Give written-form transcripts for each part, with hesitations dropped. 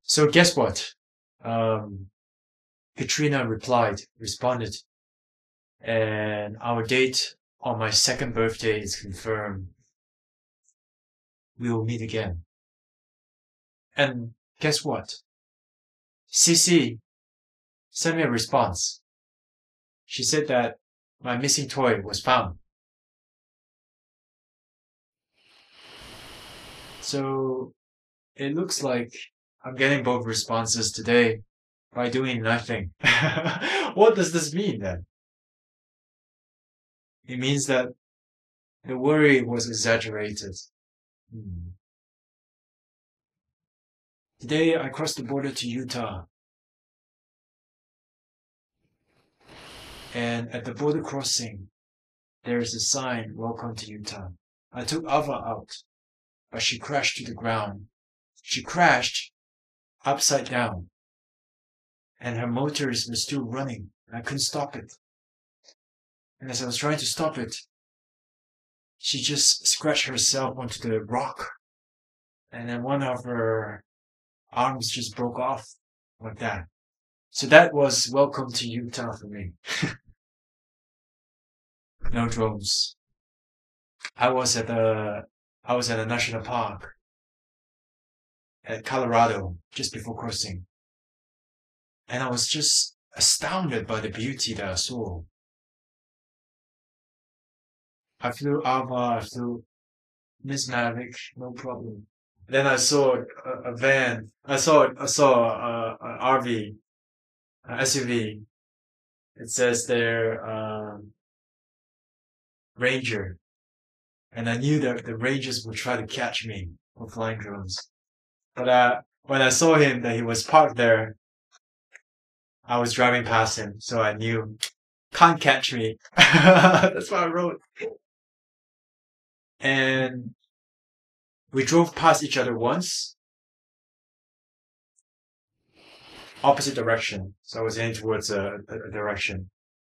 So guess what? Katrina responded, and our date on my second birthday is confirmed. We will meet again. And guess what? CC sent me a response. She said that my missing toy was found. So it looks like I'm getting both responses today by doing nothing. What does this mean then? It means that the worry was exaggerated. Hmm. Today I crossed the border to Utah, and at the border crossing, there is a sign, Welcome to Utah. I took Ava out, but she crashed to the ground. She crashed upside down, and her motors were still running. I couldn't stop it. And as I was trying to stop it, she just scratched herself onto the rock, and then one of her arms just broke off like that. So that was Welcome to Utah for me. No drones. I was at a national park at Colorado just before crossing, and I was just astounded by the beauty that I saw. I flew Ava, I flew Miss Mavic, no problem. Then I saw a van. I saw an RV, an SUV. It says there, Ranger, and I knew that the Rangers would try to catch me for flying drones. But when I saw him that he was parked there, I was driving past him, so I knew can't catch me. That's what I wrote. And we drove past each other once, opposite direction. So I was heading towards a direction,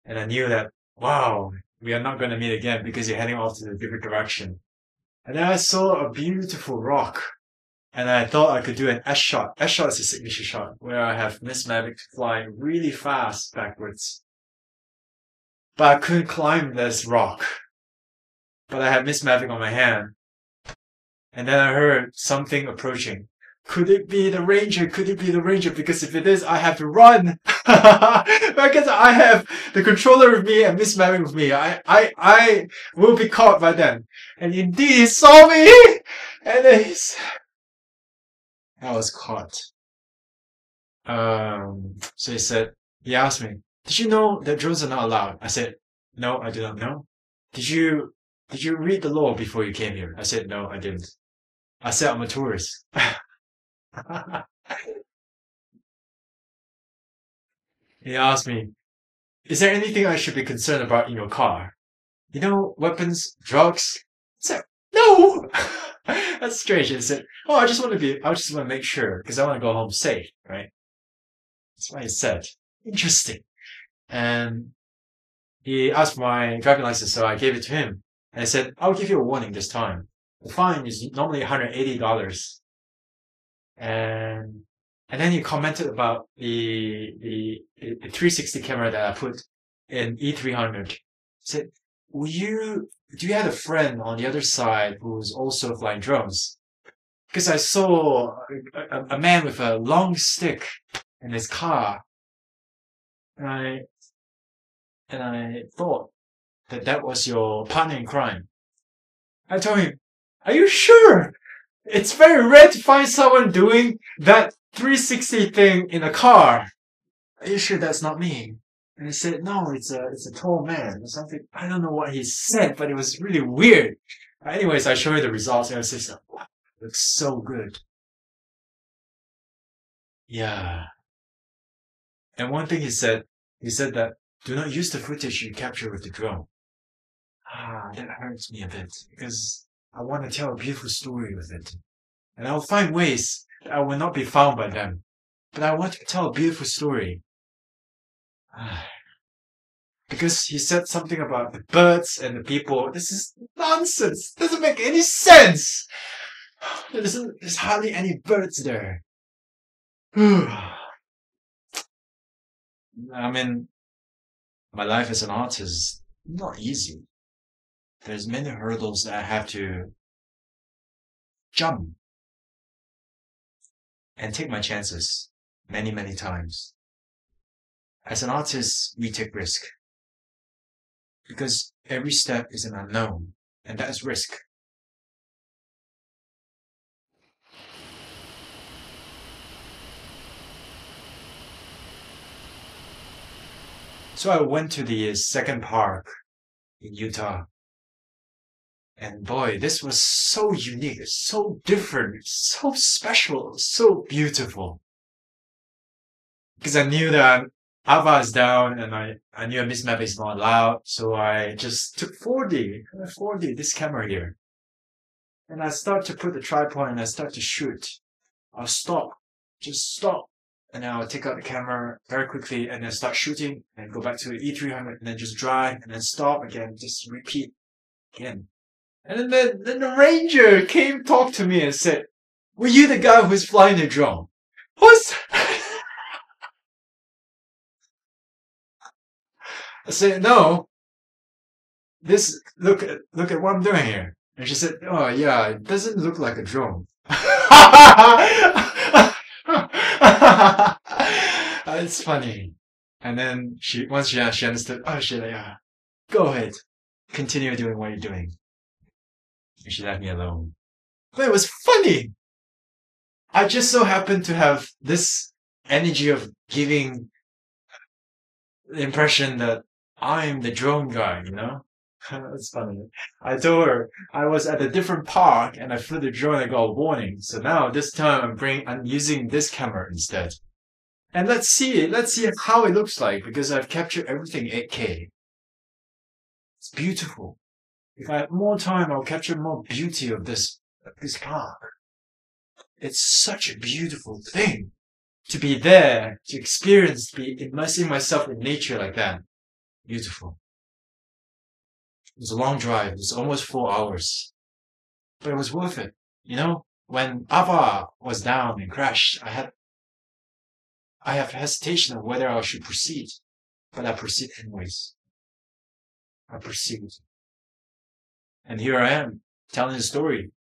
and I knew that wow, we are not going to meet again because you're heading off to a different direction. And then I saw a beautiful rock, and I thought I could do an S shot. S shot is a signature shot where I have Miss Mavic flying really fast backwards. But I couldn't climb this rock. But I had Miss Mavic on my hand, and then I heard something approaching. Could it be the ranger? Could it be the ranger? Because if it is, I have to run. Because I have the controller with me and Miss Mavic with me. I will be caught by then. And indeed, he saw me! And then I was caught. So he asked me, did you know that drones are not allowed? I said, no, I do not know. Did you read the law before you came here? I said, no, I didn't. I said, I'm a tourist. He asked me, is there anything I should be concerned about in your car? You know, weapons, drugs? I said, no! That's strange. He said, oh, I just want to make sure because I want to go home safe, right? That's what he said. Interesting. And he asked for my driving license, so I gave it to him. And I said, I'll give you a warning this time. The fine is normally $180. And and then he commented about the 360 camera that I put in E300. He said, do you have a friend on the other side who's also flying drones? Because I saw a man with a long stick in his car, and I thought that was your partner in crime. I told him, are you sure? It's very rare to find someone doing that 360 thing in a car. Are you sure that's not me? And he said, no, it's a tall man or something. I don't know what he said, but it was really weird. Anyways, I showed you the results and I said, wow, it looks so good. Yeah. And one thing he said that do not use the footage you capture with the drone. Ah, that hurts me a bit because I want to tell a beautiful story with it. And I'll find ways that I will not be found by them. But I want to tell a beautiful story. Because he said something about the birds and the people. This is nonsense. Doesn't make any sense. There's hardly any birds there. I mean, my life as an artist is not easy. There's many hurdles that I have to jump and take my chances many, many times. As an artist, we take risk because every step is an unknown, and that is risk. So I went to the second park in Utah, and boy, this was so unique, so different, so special, so beautiful. Because I knew that Ava is down, and I knew a mismap is not allowed, so I just took 4D, this camera here, and I start to put the tripod and I start to shoot. I'll stop, just stop. And then I'll take out the camera very quickly and then start shooting and go back to the E300 and then just drive and then stop again, just repeat again. And then the ranger came talk to me and said, were you the guy who's flying the drone? What's I said, no, look at what I'm doing here. And she said, oh yeah, it doesn't look like a drone. It's funny. And then once she understood, oh shit, yeah, go ahead, continue doing what you're doing. And she left me alone. But it was funny. I just so happened to have this energy of giving the impression that I'm the drone guy, you know? That's funny. I told her I was at a different park and I flew the drone and I got a warning. So now this time I'm using this camera instead. And let's see how it looks like because I've captured everything 8K. It's beautiful. If I had more time, I'll capture more beauty of this park. It's such a beautiful thing to be there, to experience, to be immersing myself in nature like that. Beautiful. It was a long drive. It was almost 4 hours, but it was worth it. You know, when Ava was down and crashed, I have hesitation of whether I should proceed, but I proceed anyways. I proceed. And here I am telling the story